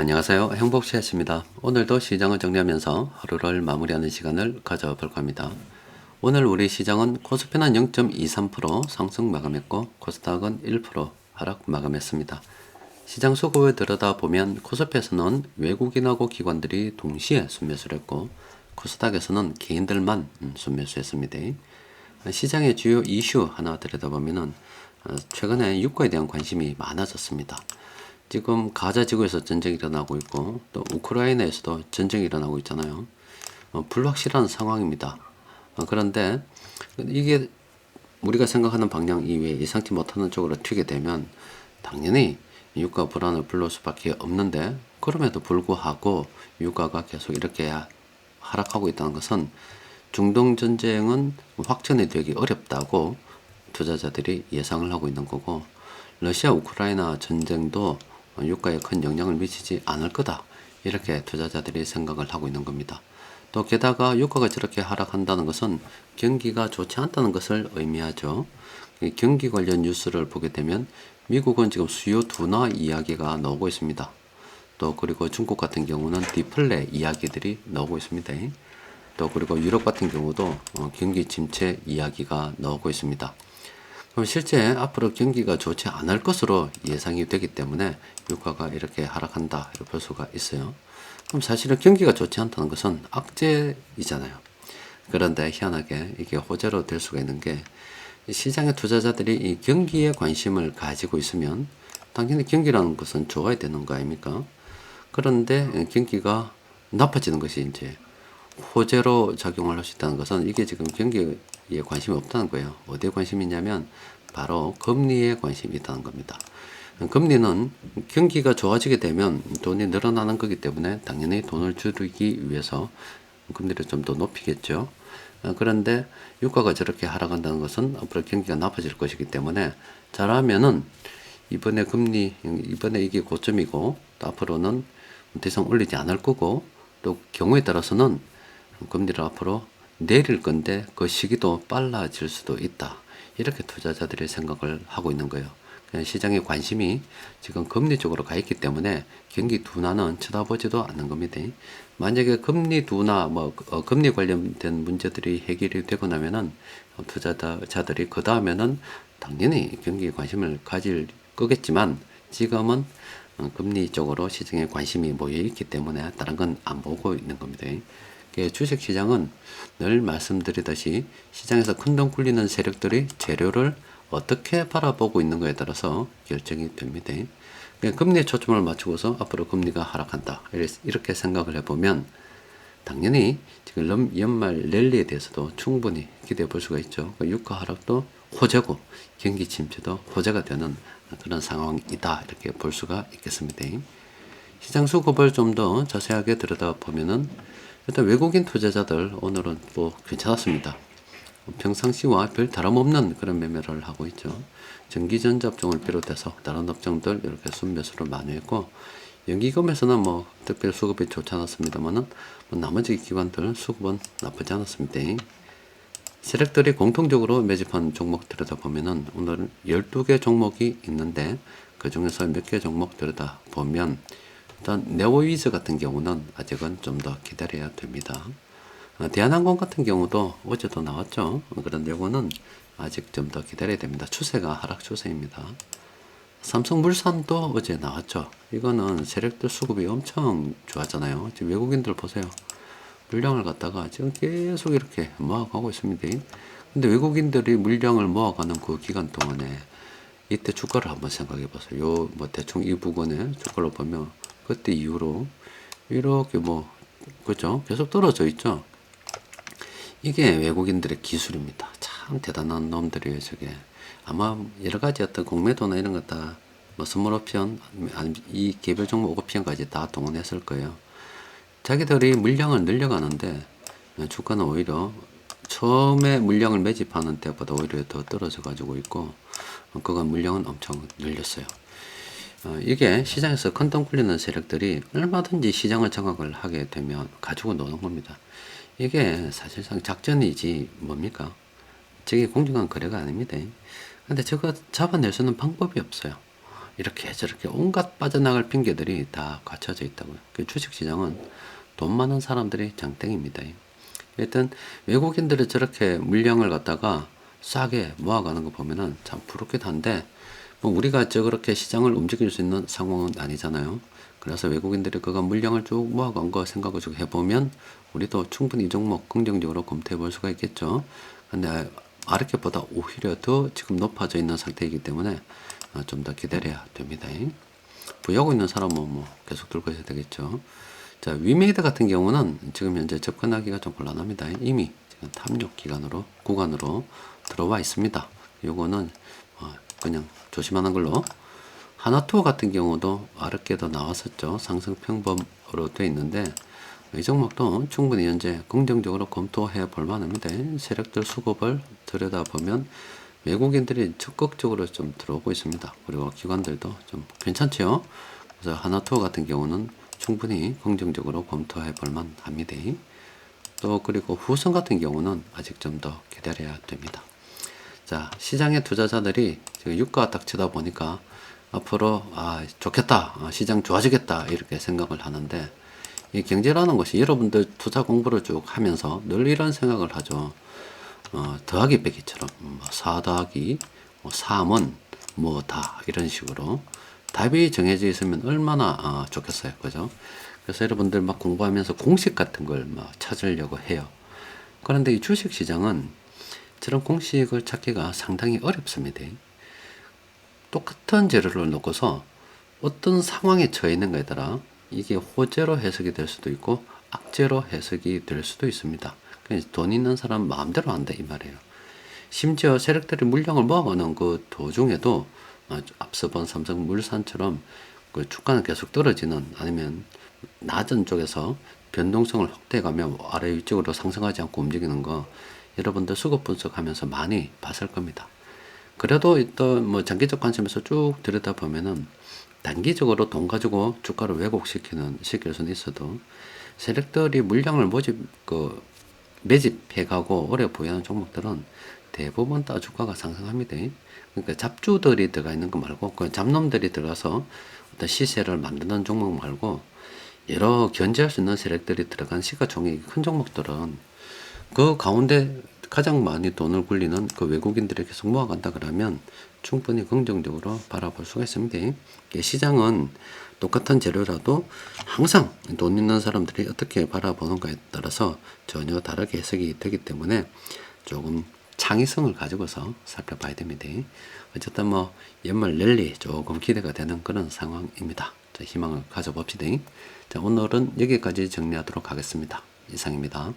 안녕하세요. 행복씨앗입니다. 오늘도 시장을 정리하면서 하루를 마무리하는 시간을 가져볼 겁니다. 오늘 우리 시장은 코스피는 0.23% 상승 마감했고 코스닥은 1% 하락 마감했습니다. 시장 수급을 들여다보면 코스피에서는 외국인하고 기관들이 동시에 순매수를 했고 코스닥에서는 개인들만 순매수했습니다. 시장의 주요 이슈 하나 들여다보면 최근에 유가에 대한 관심이 많아졌습니다. 지금 가자 지구에서 전쟁이 일어나고 있고 또 우크라이나에서도 전쟁이 일어나고 있잖아요. 불확실한 상황입니다. 그런데 이게 우리가 생각하는 방향 이외에 예상치 못하는 쪽으로 튀게 되면 당연히 유가 불안을 불러올 수밖에 없는데, 그럼에도 불구하고 유가가 계속 이렇게 하락하고 있다는 것은 중동 전쟁은 확전이 되기 어렵다고 투자자들이 예상을 하고 있는 거고, 러시아 우크라이나 전쟁도 유가에 큰 영향을 미치지 않을 거다, 이렇게 투자자들이 생각을 하고 있는 겁니다. 또 게다가 유가가 저렇게 하락한다는 것은 경기가 좋지 않다는 것을 의미하죠. 경기 관련 뉴스를 보게 되면 미국은 지금 수요 둔화 이야기가 나오고 있습니다. 또 그리고 중국 같은 경우는 디플레 이야기들이 나오고 있습니다. 또 그리고 유럽 같은 경우도 경기 침체 이야기가 나오고 있습니다. 그럼 실제 앞으로 경기가 좋지 않을 것으로 예상이 되기 때문에 유가가 이렇게 하락한다, 이렇게 볼 수가 있어요. 그럼 사실은 경기가 좋지 않다는 것은 악재이잖아요. 그런데 희한하게 이게 호재로 될 수가 있는 게, 시장의 투자자들이 이 경기에 관심을 가지고 있으면 당연히 경기라는 것은 좋아야 되는 거 아닙니까? 그런데 경기가 나빠지는 것이 이제 호재로 작용을 할 수 있다는 것은, 이게 지금 경기에 관심이 없다는 거예요. 어디에 관심이 있냐면 바로 금리에 관심이 있다는 겁니다. 금리는 경기가 좋아지게 되면 돈이 늘어나는 거기 때문에 당연히 돈을 줄이기 위해서 금리를 좀 더 높이겠죠. 그런데 유가가 저렇게 하락한다는 것은 앞으로 경기가 나빠질 것이기 때문에, 잘하면은 이번에 이게 고점이고 또 앞으로는 더 이상 올리지 않을 거고, 또 경우에 따라서는 금리를 앞으로 내릴 건데 그 시기도 빨라질 수도 있다, 이렇게 투자자들이 생각을 하고 있는 거예요. 시장의 관심이 지금 금리 쪽으로 가 있기 때문에 경기 둔화는 쳐다보지도 않는 겁니다. 만약에 금리 둔화, 금리 관련된 문제들이 해결이 되고 나면은 투자자들이 그 다음에는 당연히 경기에 관심을 가질 거겠지만, 지금은 금리 쪽으로 시장에 관심이 모여 있기 때문에 다른 건 안 보고 있는 겁니다. 주식 시장은 늘 말씀드리듯이 시장에서 큰돈 굴리는 세력들이 재료를 어떻게 바라보고 있는 것에 따라서 결정이 됩니다. 금리에 초점을 맞추고서 앞으로 금리가 하락한다, 이렇게 생각을 해보면 당연히 지금 연말 랠리에 대해서도 충분히 기대해 볼 수가 있죠. 유가 하락도 호재고 경기 침체도 호재가 되는 그런 상황이다, 이렇게 볼 수가 있겠습니다. 시장 수급을 좀 더 자세하게 들여다보면은 일단 외국인 투자자들 오늘은 또 괜찮았습니다. 평상시와 별 다름없는 그런 매매를 하고 있죠. 전기전자 업종을 비롯해서 다른 업종들 이렇게 순매수를 많이 했고, 연기금에서는 뭐 특별 수급이 좋지 않았습니다만은 나머지 기관들 수급은 나쁘지 않았습니다. 세력들이 공통적으로 매집한 종목 들여다보면은 오늘은 12개 종목이 있는데, 그 중에서 몇 개 종목 들여다보면 일단 네오위즈 같은 경우는 아직은 좀 더 기다려야 됩니다. 대한항공 같은 경우도 어제도 나왔죠. 그런데 이거는 아직 좀 더 기다려야 됩니다. 추세가 하락 추세입니다. 삼성물산도 어제 나왔죠. 이거는 세력들 수급이 엄청 좋았잖아요. 지금 외국인들 보세요. 물량을 갖다가 지금 계속 이렇게 모아가고 있습니다. 근데 외국인들이 물량을 모아가는 그 기간 동안에 이때 주가를 한번 생각해 보세요. 요 뭐 대충 이 부근에 주가를 보면 그때 이후로 이렇게 그죠? 계속 떨어져 있죠. 이게 외국인들의 기술입니다. 참 대단한 놈들이에요, 저게. 아마 여러 가지 어떤 공매도나 이런 거 다, 선물 옵션, 아니면 이 개별 종목 옵션까지 다 동원했을 거예요. 자기들이 물량을 늘려가는데, 주가는 오히려 처음에 물량을 매집하는 때보다 오히려 더 떨어져 가지고 있고, 그건 물량은 엄청 늘렸어요. 이게 시장에서 큰돈 굴리는 세력들이 얼마든지 시장을 장악을 하게 되면 가지고 노는 겁니다. 이게 사실상 작전이지 뭡니까? 저게 공정한 거래가 아닙니다. 근데 저거 잡아낼 수는 방법이 없어요. 이렇게 저렇게 온갖 빠져나갈 핑계들이 다 갖춰져 있다고요. 그 주식시장은 돈 많은 사람들이 장땡입니다. 일단 외국인들이 저렇게 물량을 갖다가 싸게 모아가는 거 보면은 참 부럽기도 한데, 뭐 우리가 저렇게 시장을 움직일 수 있는 상황은 아니잖아요. 그래서 외국인들이 그가 물량을 쭉 모아간 거 생각을 쭉 해보면 우리도 충분히 이 종목 긍정적으로 검토해 볼 수가 있겠죠. 근데 아랫게보다 오히려 더 지금 높아져 있는 상태이기 때문에 좀 더 기다려야 됩니다. 보유하고 있는 사람은 뭐 계속 들고 있어야 되겠죠. 자, 위메이드 같은 경우는 지금 현재 접근하기가 좀 곤란합니다. 이미 지금 탐욕 구간으로 들어와 있습니다. 요거는 그냥 조심하는 걸로. 하나투어 같은 경우도 아랫게도 나왔었죠. 상승 평범으로 되어 있는데 이 종목도 충분히 현재 긍정적으로 검토해 볼 만합니다. 세력들 수급을 들여다보면 외국인들이 적극적으로 좀 들어오고 있습니다. 그리고 기관들도 좀 괜찮죠. 그래서 하나투어 같은 경우는 충분히 긍정적으로 검토해 볼 만합니다. 또 그리고 후성 같은 경우는 아직 좀 더 기다려야 됩니다. 자, 시장의 투자자들이 지금 유가가 딱 치다 보니까 앞으로 좋겠다, 시장 좋아지겠다 이렇게 생각을 하는데, 이 경제라는 것이 여러분들 투자 공부를 쭉 하면서 늘 이런 생각을 하죠. 더하기 빼기처럼 4 더하기 3은 뭐다 이런 식으로 답이 정해져 있으면 얼마나 좋겠어요. 그죠? 그래서 여러분들 막 공부하면서 공식 같은 걸 막 찾으려고 해요. 그런데 이 주식 시장은 저런 공식을 찾기가 상당히 어렵습니다. 똑같은 재료를 놓고서 어떤 상황에 처해 있는가에 따라 이게 호재로 해석이 될 수도 있고 악재로 해석이 될 수도 있습니다. 돈 있는 사람 마음대로 한다 이 말이에요. 심지어 세력들이 물량을 모아가는 그 도중에도 앞서 본 삼성물산처럼 그 주가는 계속 떨어지는, 아니면 낮은 쪽에서 변동성을 확대해가며 아래 위쪽으로 상승하지 않고 움직이는 거 여러분들 수급 분석하면서 많이 봤을 겁니다. 그래도 일단 뭐 장기적 관점에서 쭉 들여다보면은 단기적으로 돈 가지고 주가를 시킬 수는 있어도 세력들이 물량을 매집해가고 오래 보유하는 종목들은 대부분 다 주가가 상승합니다. 그러니까 잡주들이 들어가 있는 거 말고, 그 잡놈들이 들어가서 어떤 시세를 만드는 종목 말고, 여러 견제할 수 있는 세력들이 들어간 시가총액이 큰 종목들은 그 가운데 가장 많이 돈을 굴리는 그 외국인들이 계속 모아간다 그러면 충분히 긍정적으로 바라볼 수가 있습니다. 시장은 똑같은 재료라도 항상 돈 있는 사람들이 어떻게 바라보는가에 따라서 전혀 다르게 해석이 되기 때문에 조금 창의성을 가지고서 살펴봐야 됩니다. 어쨌든 뭐 연말 랠리 조금 기대가 되는 그런 상황입니다. 자, 희망을 가져봅시다. 자, 오늘은 여기까지 정리하도록 하겠습니다. 이상입니다.